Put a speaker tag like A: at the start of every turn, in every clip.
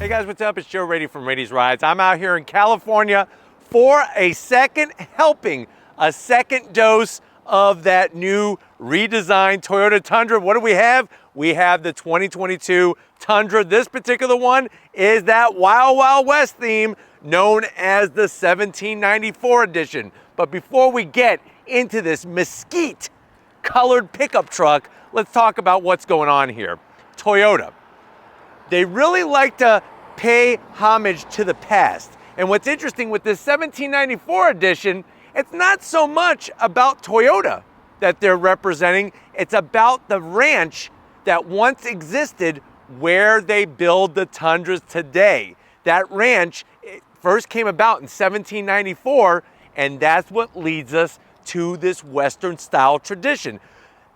A: Hey guys, what's up? It's Joe Raiti from Raiti's Rides. I'm out here in California for a second helping, a second dose of that new redesigned Toyota Tundra. What do we have? We have the 2022 Tundra. This particular one is that Wild Wild West theme known as the 1794 edition. But before we get into this Mesquite colored pickup truck, let's talk about what's going on here. Toyota. They really like to pay homage to the past. And what's interesting with this 1794 edition, it's not so much about Toyota that they're representing, it's about the ranch that once existed where they build the Tundras today. That ranch first came about in 1794, and that's what leads us to this Western style tradition.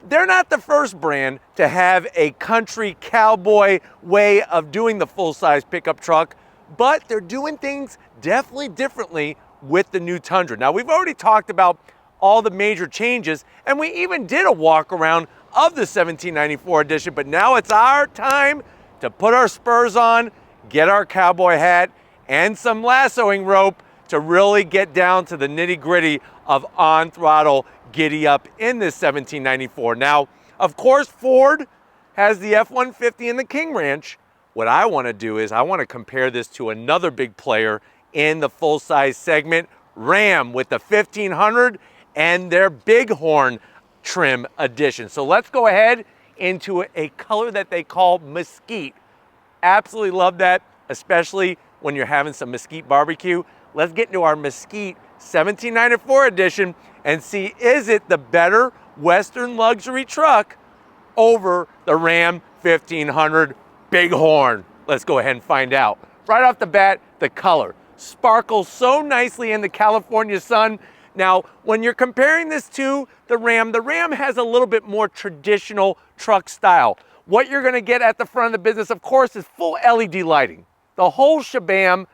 A: They're not the first brand to have a country cowboy way of doing the full-size pickup truck, but they're doing things definitely differently with the new Tundra. Now, we've already talked about all the major changes, and we even did a walk around of the 1794 edition, but now it's our time to put our spurs on, get our cowboy hat, and some lassoing rope to really get down to the nitty-gritty of on-throttle giddy up in this 1794. Now, of course, Ford has the F-150 and the King Ranch. What I want to do is I want to compare this to another big player in the full-size segment, Ram, with the 1500 and their Bighorn trim edition. So let's go ahead into a color that they call Mesquite. Absolutely love that, especially when you're having some Mesquite barbecue. Let's get into our Mesquite 1794 edition and see, is it the better Western luxury truck over the Ram 1500 Bighorn? Let's go ahead and find out. Right off the bat, the color sparkles so nicely in the California sun. Now, when you're comparing this to the Ram has a little bit more traditional truck style. What you're gonna get at the front of the business, of course, is full LED lighting. The whole shabam,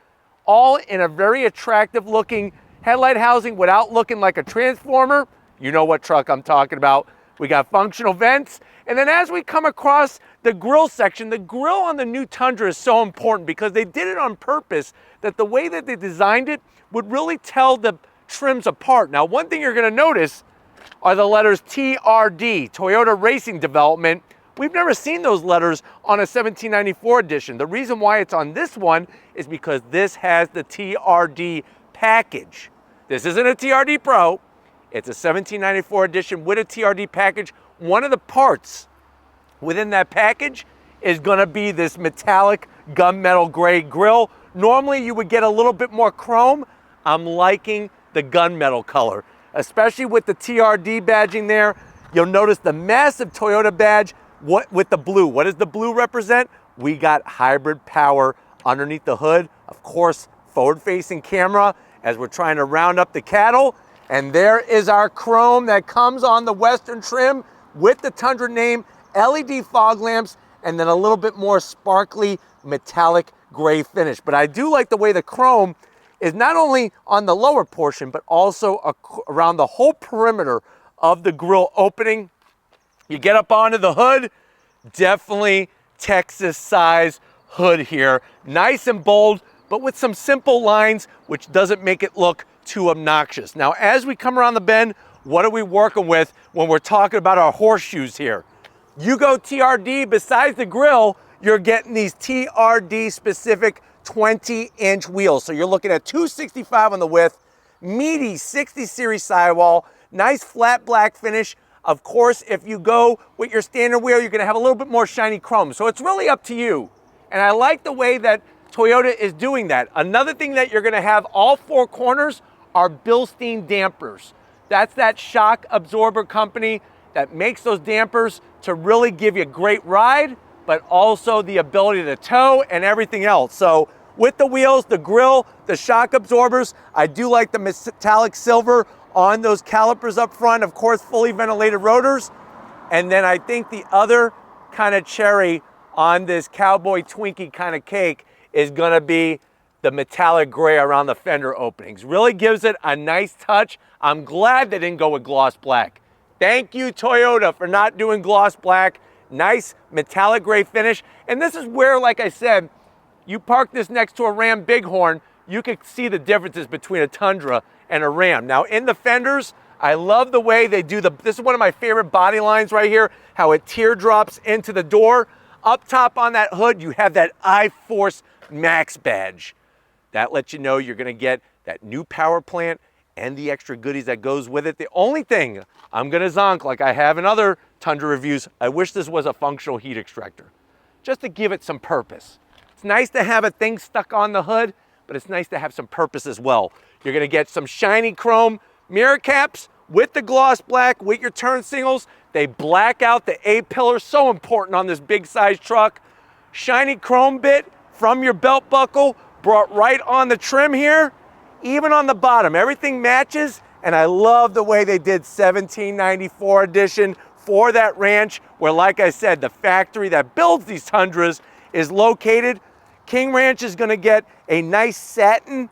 A: all in a very attractive looking headlight housing without looking like a transformer. You know what truck I'm talking about. We got functional vents. And then as we come across the grill section, the grill on the new Tundra is so important because they did it on purpose, that the way that they designed it would really tell the trims apart. Now, one thing you're gonna notice are the letters TRD, Toyota Racing Development. We've never seen those letters on a 1794 edition. The reason why it's on this one is because this has the TRD package. This isn't a TRD Pro, it's a 1794 edition with a TRD package. One of the parts within that package is gonna be this metallic gunmetal gray grille. Normally you would get a little bit more chrome. I'm liking the gunmetal color, especially with the TRD badging there. You'll notice the massive Toyota badge with the blue. What does the blue represent? We got hybrid power underneath the hood. Of course, forward-facing camera as we're trying to round up the cattle. And there is our chrome that comes on the Western trim with the Tundra name, LED fog lamps, and then a little bit more sparkly metallic gray finish. But I do like the way the chrome is not only on the lower portion, but also around the whole perimeter of the grille opening. You get up onto the hood, definitely Texas size hood here. Nice and bold, but with some simple lines, which doesn't make it look too obnoxious. Now, as we come around the bend, what are we working with when we're talking about our horseshoes here? You go TRD, besides the grill, you're getting these TRD specific 20-inch wheels. So you're looking at 265 on the width, meaty 60 series sidewall, nice flat black finish. Of course, if you go with your standard wheel, you're gonna have a little bit more shiny chrome. So it's really up to you. And I like the way that Toyota is doing that. Another thing that you're gonna have, all four corners are Bilstein dampers. That's that shock absorber company that makes those dampers to really give you a great ride, but also the ability to tow and everything else. So with the wheels, the grill, the shock absorbers, I do like the metallic silver on those calipers up front, of course, fully ventilated rotors. And then I think the other kind of cherry on this cowboy Twinkie kind of cake is gonna be the metallic gray around the fender openings. Really gives it a nice touch. I'm glad they didn't go with gloss black. Thank you, Toyota, for not doing gloss black. Nice metallic gray finish. And this is where, like I said, You park this next to a Ram Bighorn, you can see the differences between a Tundra and a Ram. Now in the fenders, I love the way they do this is one of my favorite body lines right here, how it teardrops into the door. Up top on that hood, you have that iForce Max badge. That lets you know you're gonna get that new power plant and the extra goodies that goes with it. The only thing I'm gonna zonk, like I have in other Tundra reviews, I wish this was a functional heat extractor, just to give it some purpose. It's nice to have a thing stuck on the hood, but it's nice to have some purpose as well. You're gonna get some shiny chrome mirror caps with the gloss black, with your turn signals. They black out the A-pillar, so important on this big size truck. Shiny chrome bit from your belt buckle, brought right on the trim here, even on the bottom. Everything matches, and I love the way they did 1794 edition for that ranch, where, like I said, the factory that builds these Tundras is located. King Ranch is gonna get a nice satin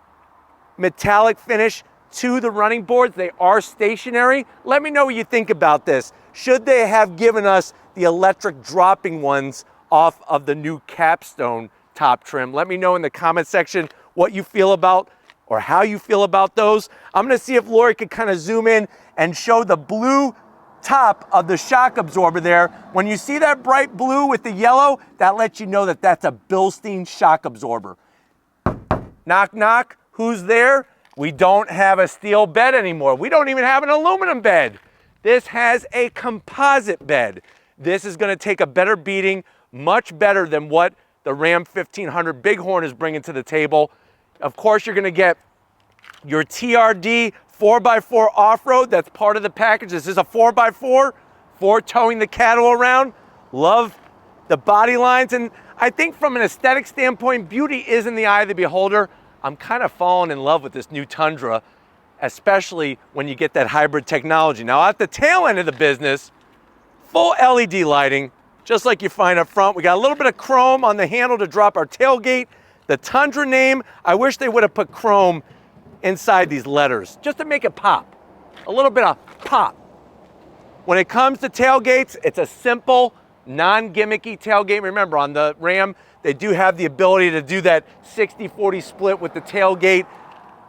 A: metallic finish to the running boards. They are stationary. Let me know what you think about this. Should they have given us the electric dropping ones off of the new capstone top trim? Let me know in the comment section what you feel about or how you feel about those. I'm gonna see if Lori could kind of zoom in and show the blue top of the shock absorber there. When you see that bright blue with the yellow, that lets you know that that's a Bilstein shock absorber. Knock, knock, who's there? We don't have a steel bed anymore. We don't even have an aluminum bed. This has a composite bed. This is gonna take a better beating, much better than what the Ram 1500 Bighorn is bringing to the table. Of course, you're gonna get your TRD 4x4 off-road. That's part of the package. This is a 4x4 for towing the cattle around. Love the body lines. And I think from an aesthetic standpoint, beauty is in the eye of the beholder. I'm kind of falling in love with this new Tundra, especially when you get that hybrid technology. Now at the tail end of the business, full LED lighting, just like you find up front. We got a little bit of chrome on the handle to drop our tailgate. The Tundra name, I wish they would have put chrome inside these letters, just to make it pop. A little bit of pop. When it comes to tailgates, it's a simple, non-gimmicky tailgate. Remember, on the Ram, they do have the ability to do that 60-40 split with the tailgate.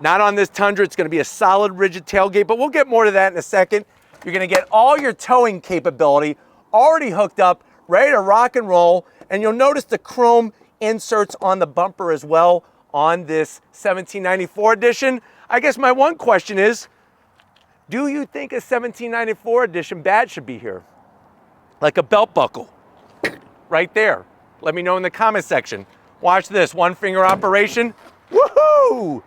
A: Not on this Tundra, it's gonna be a solid, rigid tailgate, but we'll get more to that in a second. You're gonna get all your towing capability already hooked up, ready to rock and roll, and you'll notice the chrome inserts on the bumper as well on this 1794 edition. I guess my one question is, do you think a 1794 edition badge should be here? Like a belt buckle, right there. Let me know in the comment section. Watch this, one finger operation. Woohoo!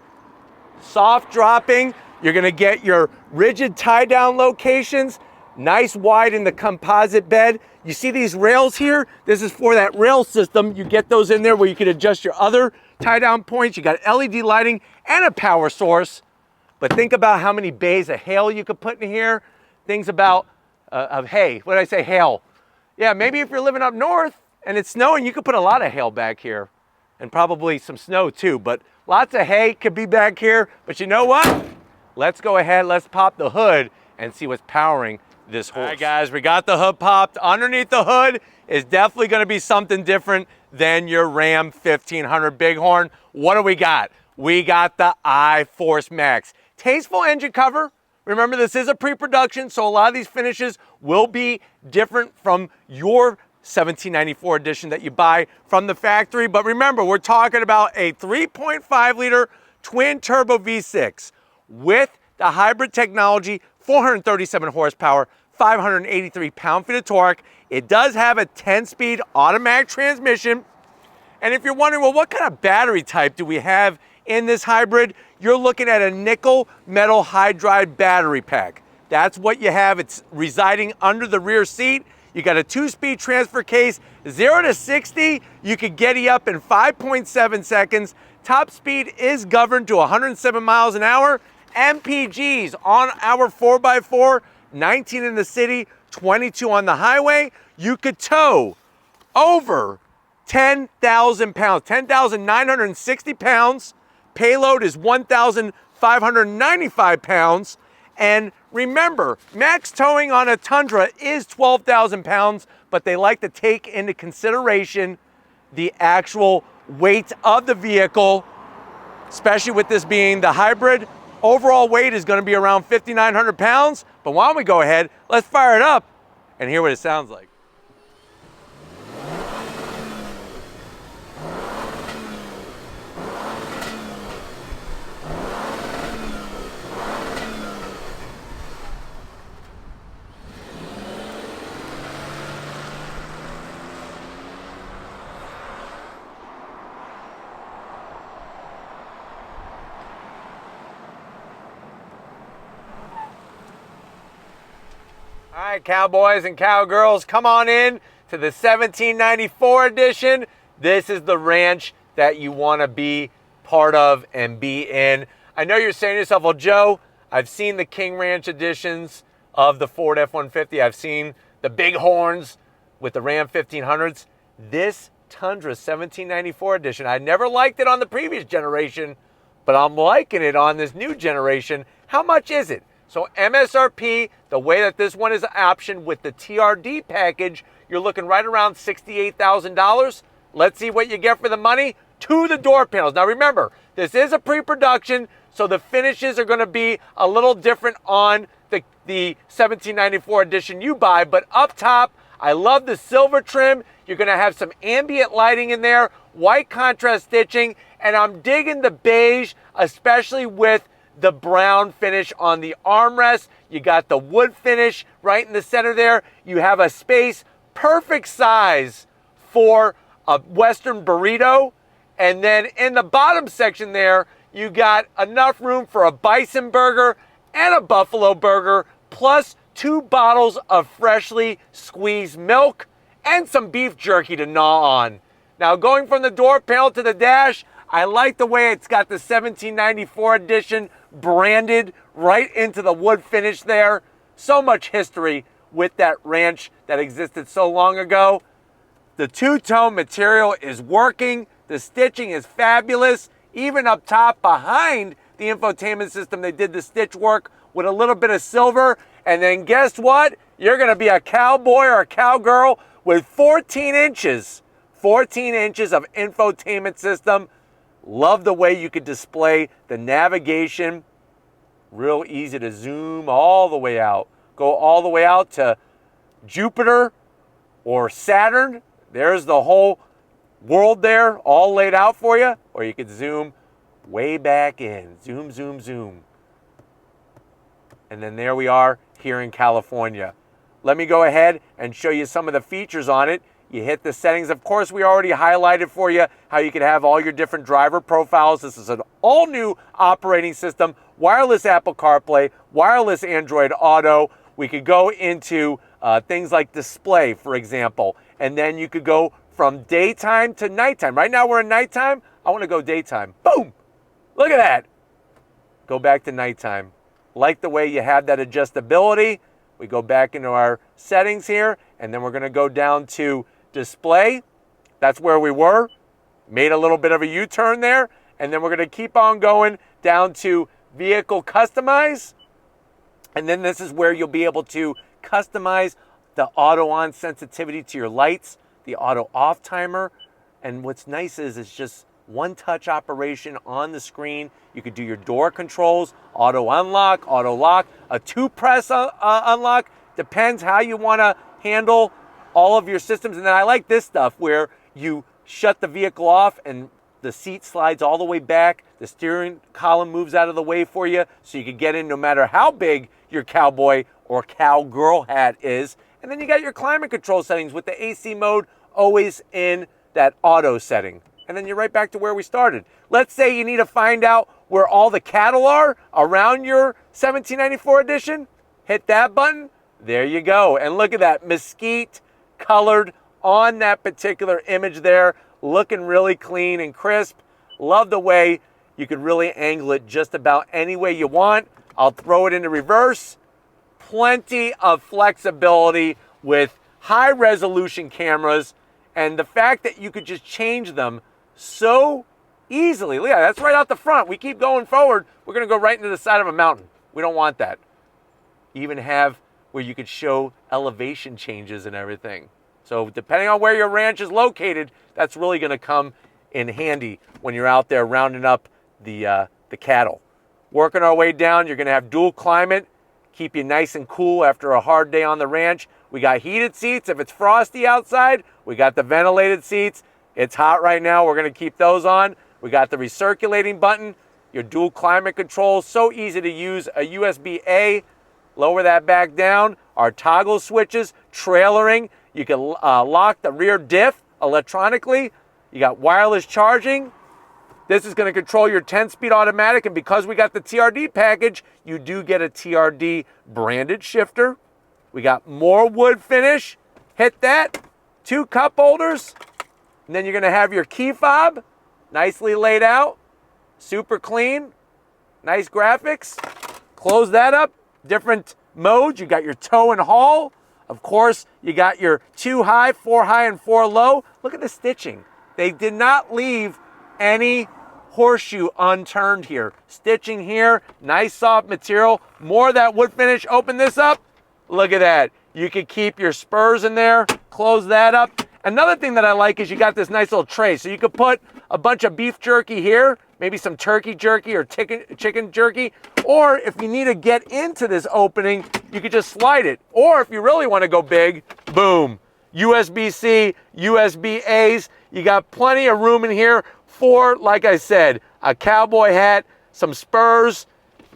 A: Soft dropping. You're gonna get your rigid tie down locations, nice wide in the composite bed. You see these rails here? This is for that rail system. You get those in there where you can adjust your other tie down points. You got LED lighting and a power source. But think about how many bays of hail you could put in here. Things about, of hay, what did I say, hail? Yeah, maybe if you're living up north and it's snowing, you could put a lot of hail back here and probably some snow too, but lots of hay could be back here. But you know what? Let's go ahead, let's pop the hood and see what's powering this horse. All right, guys, we got the hood popped. Underneath the hood is definitely gonna be something different than your Ram 1500 Bighorn. What do we got? We got the iForce Max. Tasteful engine cover. Remember, this is a pre-production, so a lot of these finishes will be different from your 1794 edition that you buy from the factory. But remember, we're talking about a 3.5 liter twin turbo V6 with the hybrid technology, 437 horsepower, 583 pound-feet of torque. It does have a 10-speed automatic transmission. And if you're wondering, well, what kind of battery type do we have in this hybrid? You're looking at a nickel metal hydride battery pack. That's what you have. It's residing under the rear seat. You got a 2-speed transfer case, 0 to 60. You could get you up in 5.7 seconds. Top speed is governed to 107 miles an hour. MPGs on our 4x4, 19 in the city, 22 on the highway. You could tow over 10,000 pounds, 10,960 pounds. Payload is 1,595 pounds. And remember, max towing on a Tundra is 12,000 pounds, but they like to take into consideration the actual weight of the vehicle, especially with this being the hybrid. Overall weight is going to be around 5,900 pounds. But why don't we go ahead, let's fire it up and hear what it sounds like. All right, cowboys and cowgirls, come on in to the 1794 edition. This is the ranch that you want to be part of and be in. I know you're saying to yourself, well, Joe, I've seen the King Ranch editions of the Ford F-150. I've seen the big horns with the Ram 1500s. This Tundra 1794 edition, I never liked it on the previous generation, but I'm liking it on this new generation. How much is it? So MSRP, the way that this one is optioned with the TRD package, you're looking right around $68,000. Let's see what you get for the money. To the door panels. Now remember, this is a pre-production, so the finishes are going to be a little different on the 1794 edition you buy. But up top, I love the silver trim. You're going to have some ambient lighting in there, white contrast stitching, and I'm digging the beige, especially with the brown finish on the armrest. You got the wood finish right in the center there. You have a space, perfect size for a Western burrito. And then in the bottom section there, you got enough room for a bison burger and a buffalo burger, plus 2 bottles of freshly squeezed milk and some beef jerky to gnaw on. Now going from the door panel to the dash, I like the way it's got the 1794 edition branded right into the wood finish there. So much history with that ranch that existed so long ago. The two-tone material is working. The stitching is fabulous. Even up top behind the infotainment system, they did the stitch work with a little bit of silver. And then guess what? You're going to be a cowboy or a cowgirl with 14 inches. 14 inches of infotainment system. Love the way you could display the navigation. Real easy to zoom all the way out. Go all the way out to Jupiter or Saturn. There's the whole world there all laid out for you. Or you could zoom way back in. Zoom, zoom, zoom. And then there we are here in California. Let me go ahead and show you some of the features on it. You hit the settings. Of course, we already highlighted for you how you can have all your different driver profiles. This is an all-new operating system, wireless Apple CarPlay, wireless Android Auto. We could go into things like display, for example, and then you could go from daytime to nighttime. Right now we're in nighttime. I want to go daytime. Boom! Look at that. Go back to nighttime. Like the way you have that adjustability. We go back into our settings here, and then we're going to go down to display. That's where we were. Made a little bit of a U-turn there, and then we're going to keep on going down to vehicle customize. And then this is where you'll be able to customize the auto on sensitivity to your lights, the auto off timer. And what's nice is it's just one touch operation on the screen. You could do your door controls, auto unlock, auto lock, a 2-press unlock. Depends how you want to handle all of your systems. And then I like this stuff where you shut the vehicle off and the seat slides all the way back. The steering column moves out of the way for you so you can get in no matter how big your cowboy or cowgirl hat is. And then you got your climate control settings with the AC mode always in that auto setting. And then you're right back to where we started. Let's say you need to find out where all the cattle are around your 1794 edition. Hit that button. There you go. And look at that mesquite colored on that particular image there. Looking really clean and crisp. Love the way you could really angle it just about any way you want. I'll throw it into reverse. Plenty of flexibility with high resolution cameras. And the fact that you could just change them so easily. Yeah, that's right out the front. We keep going forward. We're going to go right into the side of a mountain. We don't want that. Even have where you could show elevation changes and everything. So depending on where your ranch is located, that's really going to come in handy when you're out there rounding up the cattle. Working our way down, you're gonna have dual climate, keep you nice and cool after a hard day on the ranch. We got heated seats. If it's frosty outside, we got the ventilated seats. It's hot right now, we're gonna keep those on. We got the recirculating button, your dual climate control, so easy to use. A USB-A, lower that back down. Our toggle switches, trailering. You can lock the rear diff electronically. You got wireless charging. This is going to control your 10-speed automatic, and because we got the TRD package, you do get a TRD branded shifter. We got more wood finish. Hit that. 2 cup holders. And then you're going to have your key fob, nicely laid out, super clean, nice graphics. Close that up. Different modes. You got your tow and haul. Of course, you got your 2 high, 4 high, and 4 low. Look at the stitching. They did not leave any horseshoe unturned here. Stitching here, nice soft material. More of that wood finish. Open this up. Look at that. You can keep your spurs in there. Close that up. Another thing that I like is you got this nice little tray. So you could put a bunch of beef jerky here, maybe some turkey jerky or chicken jerky. Or if you need to get into this opening, you could just slide it. Or if you really want to go big, boom. USB-C, USB-A's. You got plenty of room in here for, like I said, a cowboy hat, some spurs.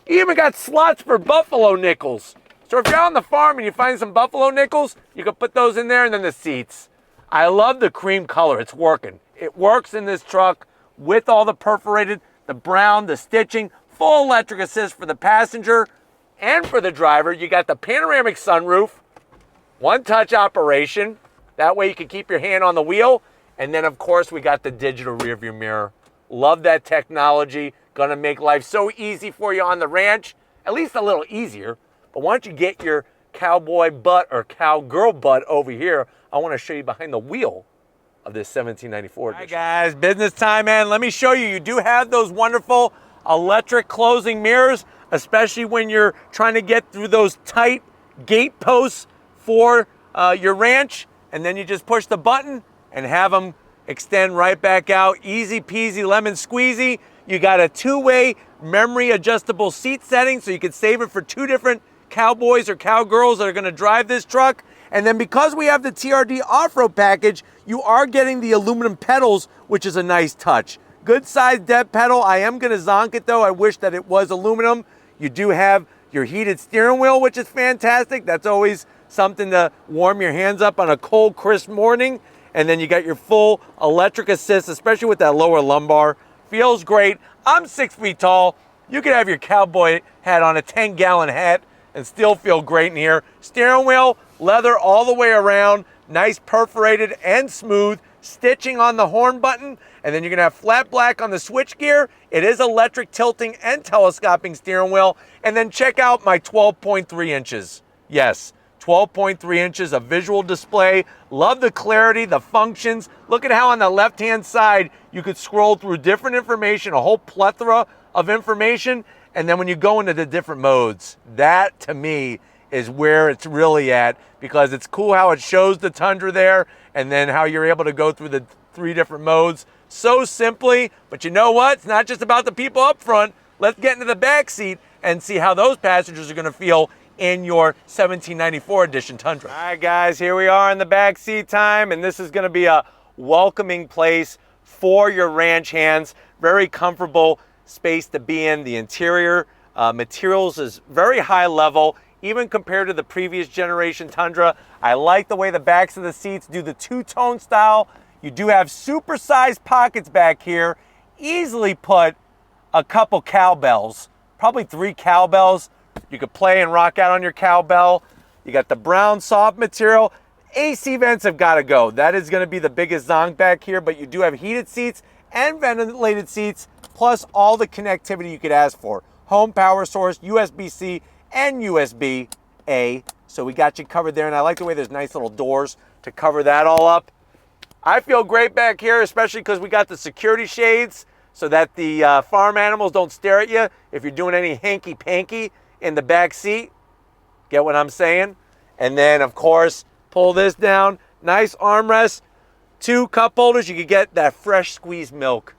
A: You even got slots for buffalo nickels. So if you're out on the farm and you find some buffalo nickels, you can put those in there, and then the seats. I love the cream color. It's working. It works in this truck with all the perforated, the brown, the stitching, full electric assist for the passenger and for the driver. You got the panoramic sunroof, one-touch operation. That way you can keep your hand on the wheel. And then, of course, we got the digital rearview mirror. Love that technology. Gonna make life so easy for you on the ranch, at least a little easier. But why don't you get your cowboy butt or cowgirl butt over here? I want to show you behind the wheel of this 1794 edition. All right, guys, business time, man. Let me show you. You do have those wonderful electric closing mirrors, especially when you're trying to get through those tight gate posts for your ranch. And then you just push the button and have them extend right back out. Easy peasy lemon squeezy. You got a 2-way memory adjustable seat setting, so you can save it for 2 different cowboys or cowgirls that are gonna drive this truck. And then because we have the TRD off-road package, you are getting the aluminum pedals, which is a nice touch. Good size dead pedal. I am gonna zonk it though. I wish that it was aluminum. You do have your heated steering wheel, which is fantastic. That's always something to warm your hands up on a cold, crisp morning. And then you got your full electric assist, especially with that lower lumbar. Feels great. I'm 6 feet tall. You could have your cowboy hat on, a 10-gallon hat, and still feel great in here. Steering wheel, leather all the way around, nice perforated and smooth. Stitching on the horn button, and then you're gonna have flat black on the switch gear. It is electric tilting and telescoping steering wheel. And then check out my 12.3 inches. Yes, 12.3 inches of visual display. Love the clarity, the functions. Look at how on the left-hand side, you could scroll through different information, a whole plethora of information. And then when you go into the different modes, that to me is where it's really at, because it's cool how it shows the Tundra there and then how you're able to go through the 3 different modes so simply. But you know what? It's not just about the people up front. Let's get into the back seat and see how those passengers are gonna feel in your 1794 edition Tundra. All right, guys, here we are in the back seat time, and this is gonna be a welcoming place for your ranch hands. Very comfortable space to be in. The interior materials is very high level, even compared to the previous generation Tundra. I like the way the backs of the seats do the 2-tone style. You do have super-sized pockets back here. Easily put a couple cowbells, probably 3 cowbells. You could play and rock out on your cowbell. You got the brown soft material. AC vents have got to go. That is going to be the biggest zonk back here, but you do have heated seats and ventilated seats, plus all the connectivity you could ask for. Home power source, USB-C, and USB-A. So we got you covered there, and I like the way there's nice little doors to cover that all up. I feel great back here, especially because we got the security shades so that the farm animals don't stare at you if you're doing any hanky-panky in the back seat. Get what I'm saying? And then, of course, pull this down. Nice armrest. 2 cup holders, you could get that fresh squeezed milk.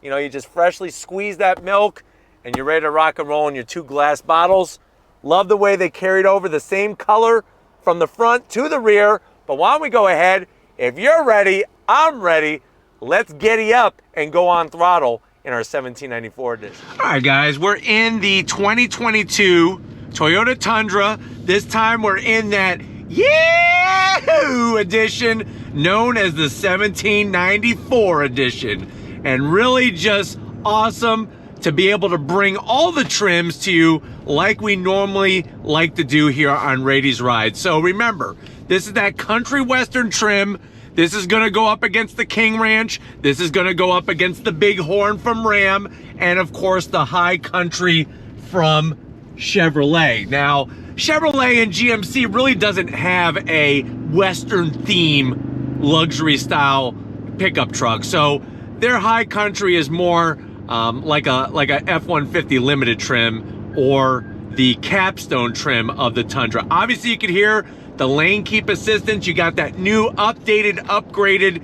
A: You know, you just freshly squeeze that milk and you're ready to rock and roll in your 2 glass bottles. Love the way they carried over the same color from the front to the rear. But why don't we go ahead, if you're ready, I'm ready, let's giddy up and go on throttle in our 1794 edition. All right, guys, we're in the 2022 Toyota Tundra. This time we're in that Yahoo edition known as the 1794 edition. And really just awesome to be able to bring all the trims to you like we normally like to do here on Raiti's Ride. So remember, this is that country western trim. This is gonna go up against the King Ranch. This is gonna go up against the Big Horn from Ram. And of course, the High Country from Chevrolet. Now, Chevrolet and GMC really doesn't have a Western theme luxury style pickup truck. So their High Country is more like a F-150 limited trim or the capstone trim of the Tundra. Obviously, you can hear the lane keep assistance. You got that new updated, upgraded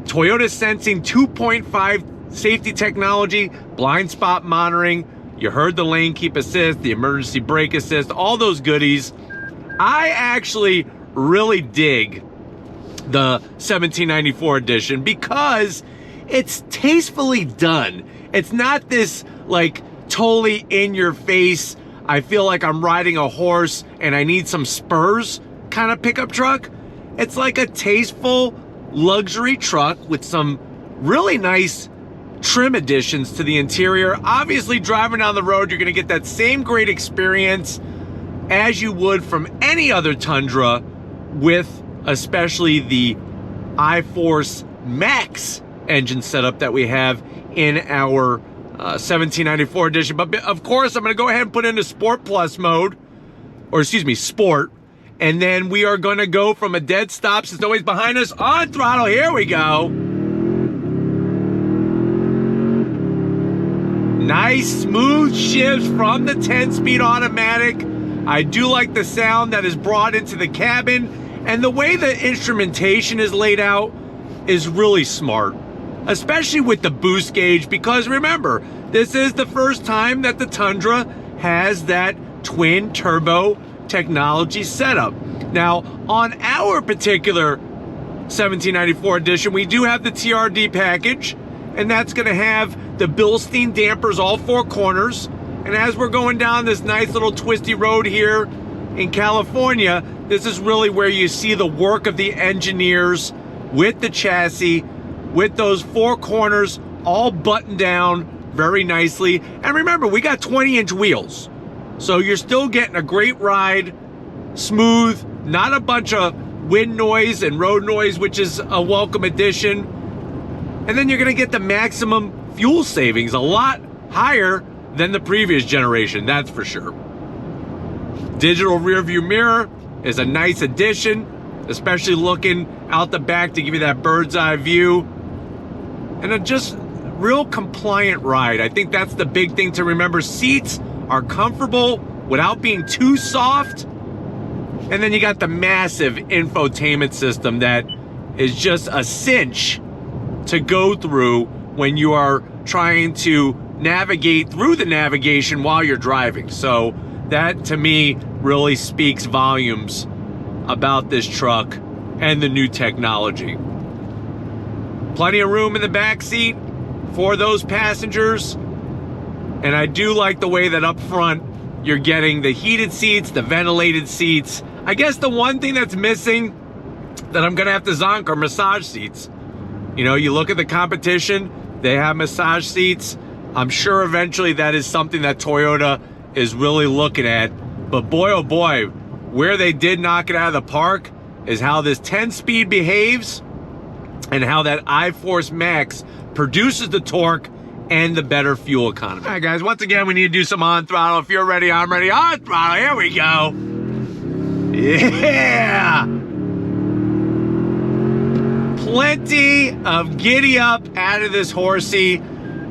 A: Toyota Sensing 2.5 safety technology, blind spot monitoring. You heard the lane keep assist, the emergency brake assist, all those goodies. I actually really dig the 1794 edition because it's tastefully done. It's not this like totally in your face, I feel like I'm riding a horse and I need some spurs kind of pickup truck. It's like a tasteful luxury truck with some really nice trim additions to the interior. Obviously, driving down the road, you're gonna get that same great experience as you would from any other Tundra, with especially the iForce Max engine setup that we have in our 1794 edition. But of course, I'm gonna go ahead and put into Sport Plus mode, or excuse me, Sport. And then we are gonna go from a dead stop, since nobody's behind us, on throttle. Here we go. Nice smooth shifts from the 10-speed automatic. I do like the sound that is brought into the cabin, and the way the instrumentation is laid out is really smart, especially with the boost gauge, because remember, this is the first time that the Tundra has that twin turbo technology setup. Now, on our particular 1794 edition, we do have the TRD package, and that's gonna have the Bilstein dampers all 4 corners. And as we're going down this nice little twisty road here in California, this is really where you see the work of the engineers with the chassis, with those 4 corners all buttoned down very nicely. And remember, we got 20-inch wheels, so you're still getting a great ride, smooth, not a bunch of wind noise and road noise, which is a welcome addition. And then you're gonna get the maximum fuel savings, a lot higher than the previous generation, that's for sure. Digital rear view mirror is a nice addition, especially looking out the back to give you that bird's eye view. And a just real compliant ride. I think that's the big thing to remember. Seats are comfortable without being too soft. And then you got the massive infotainment system that is just a cinch to go through when you are trying to navigate through the navigation while you're driving. So that to me really speaks volumes about this truck and the new technology. Plenty of room in the back seat for those passengers. And I do like the way that up front you're getting the heated seats, the ventilated seats. I guess the one thing that's missing that I'm gonna have to zonk are massage seats. You know, you look at the competition, they have massage seats. I'm sure eventually that is something that Toyota is really looking at. But boy, oh boy, where they did knock it out of the park is how this 10-speed behaves and how that iForce Max produces the torque and the better fuel economy. All right, guys, once again, we need to do some on throttle. If you're ready, I'm ready. On throttle, here we go. Yeah! Plenty of giddy up out of this horsey,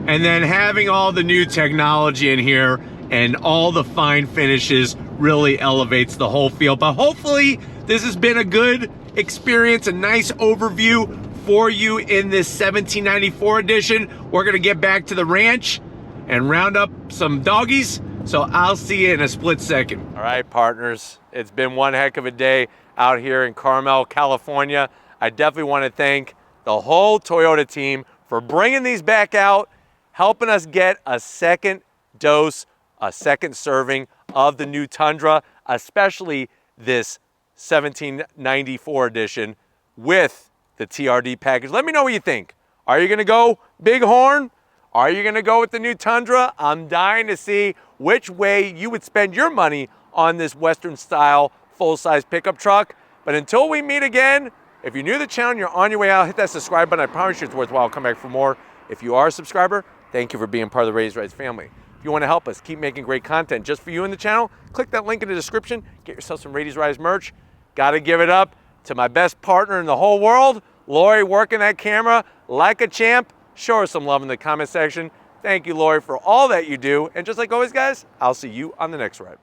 A: and then having all the new technology in here and all the fine finishes really elevates the whole feel. But hopefully this has been a good experience, a nice overview for you in this 1794 edition. We're gonna get back to the ranch and round up some doggies. So I'll see you in a split second. All right, partners, it's been one heck of a day out here in Carmel, California. I definitely want to thank the whole Toyota team for bringing these back out, helping us get a second dose, a second serving of the new Tundra, especially this 1794 edition with the TRD package. Let me know what you think. Are you gonna go Bighorn? Are you gonna go with the new Tundra? I'm dying to see which way you would spend your money on this Western style full-size pickup truck. But until we meet again, if you're new to the channel and you're on your way out, hit that subscribe button. I promise you it's worthwhile. Come back for more. If you are a subscriber, thank you for being part of the Raised Rides family. If you want to help us keep making great content just for you in the channel, click that link in the description. Get yourself some Raised Rides merch. Got to give it up to my best partner in the whole world, Lori, working that camera like a champ. Show her some love in the comment section. Thank you, Lori, for all that you do. And just like always, guys, I'll see you on the next ride.